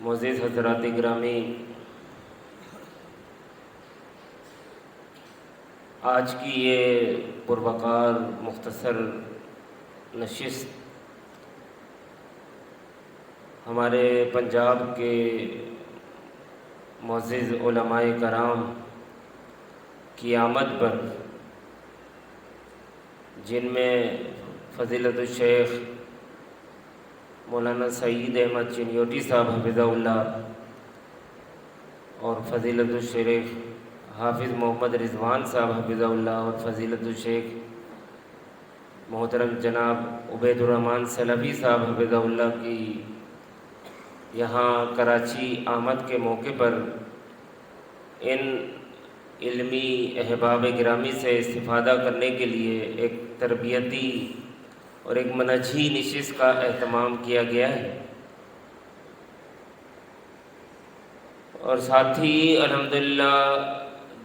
معزز حضرات گرامی، آج کی یہ پروقار مختصر نشست ہمارے پنجاب کے معزز علماء کرام کی آمد پر، جن میں فضیلت الشیخ مولانا سعید احمد چنیوٹی صاحب حفظہ اللہ اور فضیلت الشیخ حافظ محمد رضوان صاحب حفظہ اللہ اور فضیلت الشیخ محترم جناب عبید الرحمن سلفی صاحب حفظہ اللہ کی یہاں کراچی آمد کے موقع پر ان علمی احباب گرامی سے استفادہ کرنے کے لیے ایک تربیتی اور ایک منہجی نشست کا اہتمام کیا گیا ہے، اور ساتھ ہی الحمدللہ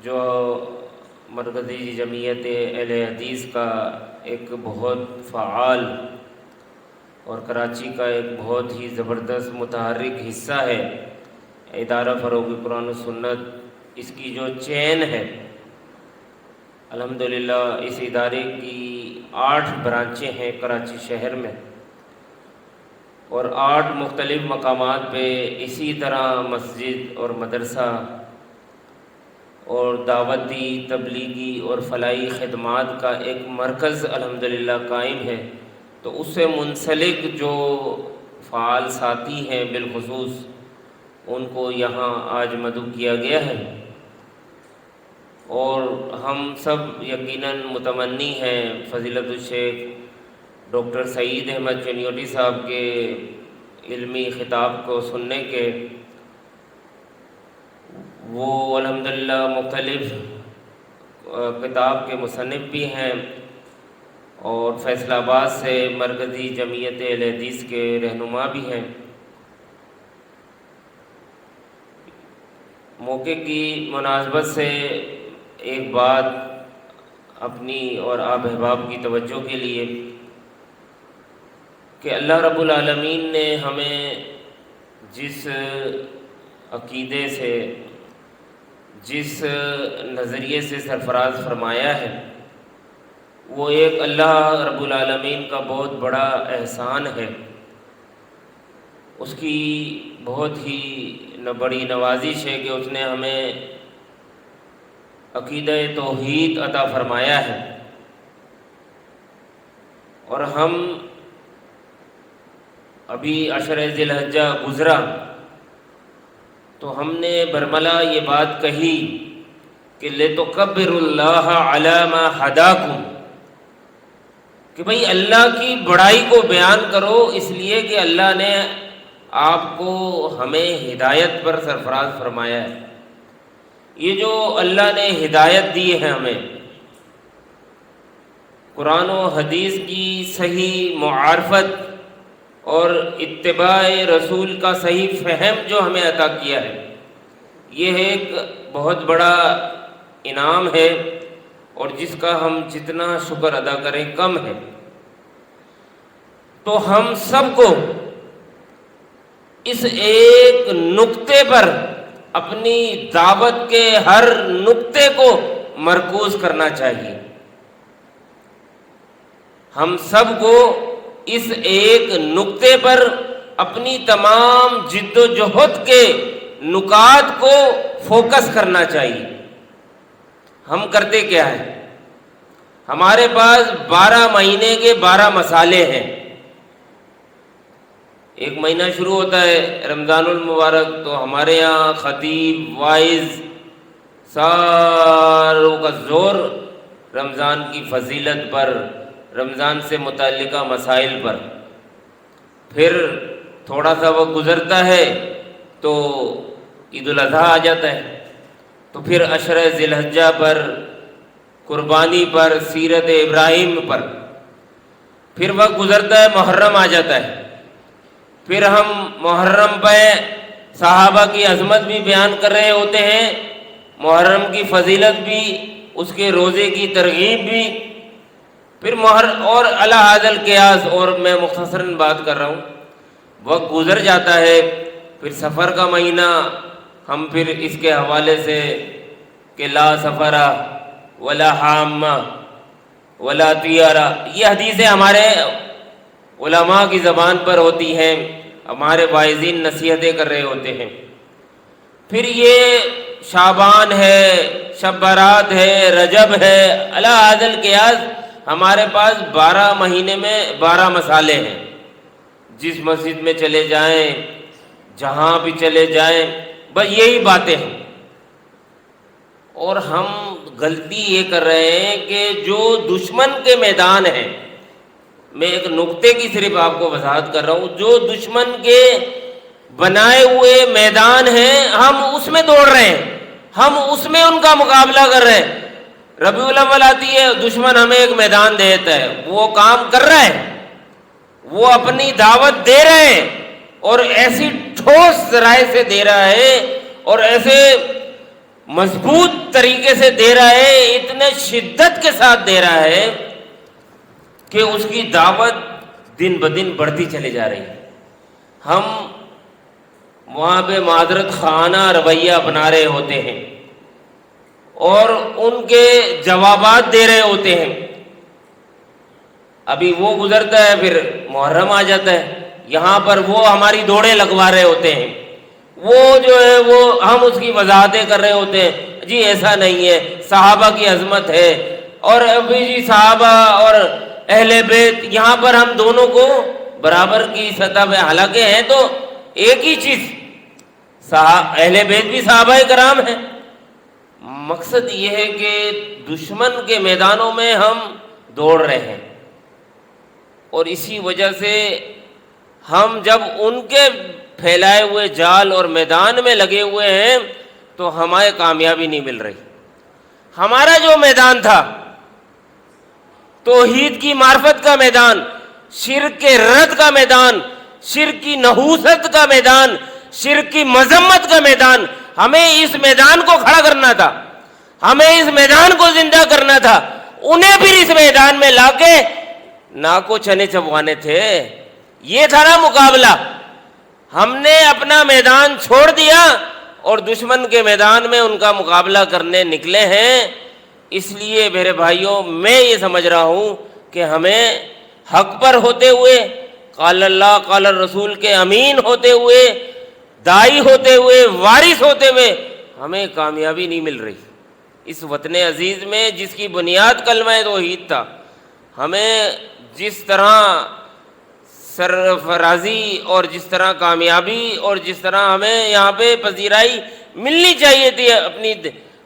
جو مرکزی جمعیت اہل حدیث کا ایک بہت فعال اور کراچی کا ایک بہت ہی زبردست متحرک حصہ ہے ادارہ فروغ قرآن و سنت، اس کی جو چین ہے الحمدللہ اس ادارے کی 8 برانچیں ہیں کراچی شہر میں، اور 8 مختلف مقامات پہ اسی طرح مسجد اور مدرسہ اور دعوتی تبلیغی اور فلاحی خدمات کا ایک مرکز الحمدللہ قائم ہے۔ تو اس سے منسلک جو فعال ساتھی ہیں بالخصوص ان کو یہاں آج مدعو کیا گیا ہے، اور ہم سب یقیناً متمنی ہیں فضیلت الشیخ ڈاکٹر سعید احمد چنیوٹی صاحب کے علمی خطاب کو سننے کے۔ وہ الحمدللہ مختلف کتاب کے مصنف بھی ہیں اور فیصل آباد سے مرکزی جمعیت اہل حدیث کے رہنما بھی ہیں۔ موقع کی مناسبت سے ایک بات اپنی اور آپ احباب کی توجہ کے لیے کہ اللہ رب العالمین نے ہمیں جس عقیدے سے، جس نظریے سے سرفراز فرمایا ہے، وہ ایک اللہ رب العالمین کا بہت بڑا احسان ہے، اس کی بہت ہی بڑی نوازش ہے کہ اس نے ہمیں عقیدہ توحید عطا فرمایا ہے، اور ہم ابھی عشر ذی الحجہ گزرا تو ہم نے برملا یہ بات کہی کہ لِتُكَبِّرُوا اللَّهَ عَلَى مَا هَدَاكُمْ، کہ بھئی اللہ کی بڑائی کو بیان کرو، اس لیے کہ اللہ نے آپ کو ہمیں ہدایت پر سرفراز فرمایا ہے۔ یہ جو اللہ نے ہدایت دی ہے ہمیں، قرآن و حدیث کی صحیح معرفت اور اتباع رسول کا صحیح فہم جو ہمیں عطا کیا ہے، یہ ایک بہت بڑا انعام ہے، اور جس کا ہم جتنا شکر ادا کریں کم ہے۔ تو ہم سب کو اس ایک نقطے پر اپنی دعوت کے ہر نقطے کو مرکوز کرنا چاہیے۔ ہم سب کو اس ایک نقطے پر اپنی تمام جد و جہد کے نکات کو فوکس کرنا چاہیے۔ ہم کرتے کیا ہیں؟ ہمارے پاس 12 مہینے کے 12 مسالے ہیں۔ ایک مہینہ شروع ہوتا ہے رمضان المبارک، تو ہمارے یہاں خطیب واعظ ساروں کا زور رمضان کی فضیلت پر، رمضان سے متعلقہ مسائل پر۔ پھر تھوڑا سا وقت گزرتا ہے تو عید الاضحیٰ آ جاتا ہے، تو پھر عشر ذی الحجہ پر، قربانی پر، سیرت ابراہیم پر۔ پھر وقت گزرتا ہے محرم آ جاتا ہے، پھر ہم محرم پہ صحابہ کی عظمت بھی بیان کر رہے ہوتے ہیں، محرم کی فضیلت بھی، اس کے روزے کی ترغیب بھی، پھر اور علی ھذا القیاس، اور میں مختصراً بات کر رہا ہوں۔ وقت گزر جاتا ہے، پھر سفر کا مہینہ ہم پھر اس کے حوالے سے کہ لا سفرا ولا حامہ ولا طیارہ، یہ حدیثیں ہمارے علماء کی زبان پر ہوتی ہیں، ہمارے واعظین نصیحتیں کر رہے ہوتے ہیں۔ پھر یہ شعبان ہے، شب برات ہے، رجب ہے، علی ھذا القیاس ہمارے پاس 12 مہینے میں 12 مسالے ہیں۔ جس مسجد میں چلے جائیں، جہاں بھی چلے جائیں، بس یہی باتیں ہیں۔ اور ہم غلطی یہ کر رہے ہیں کہ جو دشمن کے میدان ہیں، میں ایک نقطے کی صرف آپ کو وضاحت کر رہا ہوں، جو دشمن کے بنائے ہوئے میدان ہیں ہم اس میں دوڑ رہے ہیں، ہم اس میں ان کا مقابلہ کر رہے ہیں۔ ربیع الاول آتی ہے، دشمن ہمیں ایک میدان دیتا ہے، وہ کام کر رہا ہے، وہ اپنی دعوت دے رہے ہیں، اور ایسی ٹھوس ذرائع سے دے رہا ہے اور ایسے مضبوط طریقے سے دے رہا ہے، اتنے شدت کے ساتھ دے رہا ہے کہ اس کی دعوت دن بدن بڑھتی چلے جا رہی ہے۔ ہم وہاں پہ معذرت خانہ رویہ اپنا رہے ہوتے ہیں اور ان کے جوابات دے رہے ہوتے ہیں۔ ابھی وہ گزرتا ہے، پھر محرم آ جاتا ہے، یہاں پر وہ ہماری دوڑیں لگوا رہے ہوتے ہیں، وہ جو ہے وہ ہم اس کی وضاحتیں کر رہے ہوتے ہیں، جی ایسا نہیں ہے، صحابہ کی عظمت ہے، اور ابھی جی صحابہ اور اہل بیت، یہاں پر ہم دونوں کو برابر کی سطح پہ، حالانکہ ہیں تو ایک ہی چیز، اہل بیت بھی صحابہ کرام ہیں۔ مقصد یہ ہے کہ دشمن کے میدانوں میں ہم دوڑ رہے ہیں، اور اسی وجہ سے ہم جب ان کے پھیلائے ہوئے جال اور میدان میں لگے ہوئے ہیں تو ہمیں کامیابی نہیں مل رہی۔ ہمارا جو میدان تھا، توحید کی معرفت کا میدان، شرک کے رد کا میدان، شرک کی نحوست کا میدان، شرک کی مذمت کا میدان، ہمیں اس میدان کو کھڑا کرنا تھا، ہمیں اس میدان کو زندہ کرنا تھا۔ انہیں پھر اس میدان میں لا کے ناکو چنے چبوانے تھے، یہ تھا نا مقابلہ۔ ہم نے اپنا میدان چھوڑ دیا اور دشمن کے میدان میں ان کا مقابلہ کرنے نکلے ہیں۔ اس لیے میرے بھائیوں، میں یہ سمجھ رہا ہوں کہ ہمیں حق پر ہوتے ہوئے، قال اللہ قال الرسول کے امین ہوتے ہوئے، دائی ہوتے ہوئے، وارث ہوتے ہوئے، ہمیں کامیابی نہیں مل رہی اس وطن عزیز میں جس کی بنیاد کلمہ توحید تھا۔ ہمیں جس طرح سرفرازی اور جس طرح کامیابی اور جس طرح ہمیں یہاں پہ پذیرائی ملنی چاہیے تھی اپنی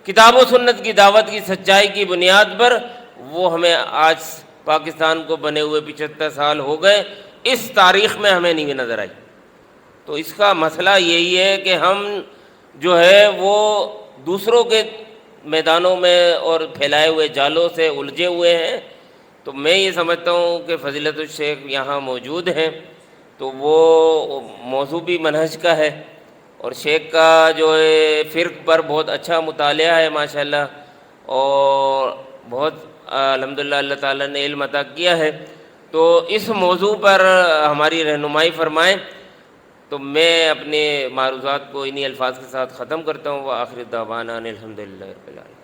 کتاب و سنت کی دعوت کی سچائی کی بنیاد پر، وہ ہمیں آج پاکستان کو بنے ہوئے 75 سال ہو گئے، اس تاریخ میں ہمیں نہیں نظر آئی۔ تو اس کا مسئلہ یہی ہے کہ ہم جو ہے وہ دوسروں کے میدانوں میں اور پھیلائے ہوئے جالوں سے الجھے ہوئے ہیں۔ تو میں یہ سمجھتا ہوں کہ فضیلت الشیخ یہاں موجود ہیں تو وہ موضوع بھی منہج کا ہے، اور شیخ کا جو ہے فرق پر بہت اچھا مطالعہ ہے ماشاءاللہ، اور بہت الحمدللہ اللہ تعالیٰ نے علم عطا کیا ہے، تو اس موضوع پر ہماری رہنمائی فرمائیں۔ تو میں اپنے معروضات کو انہی الفاظ کے ساتھ ختم کرتا ہوں، وآخر دعوانا ان الحمدللہ رب العالمین۔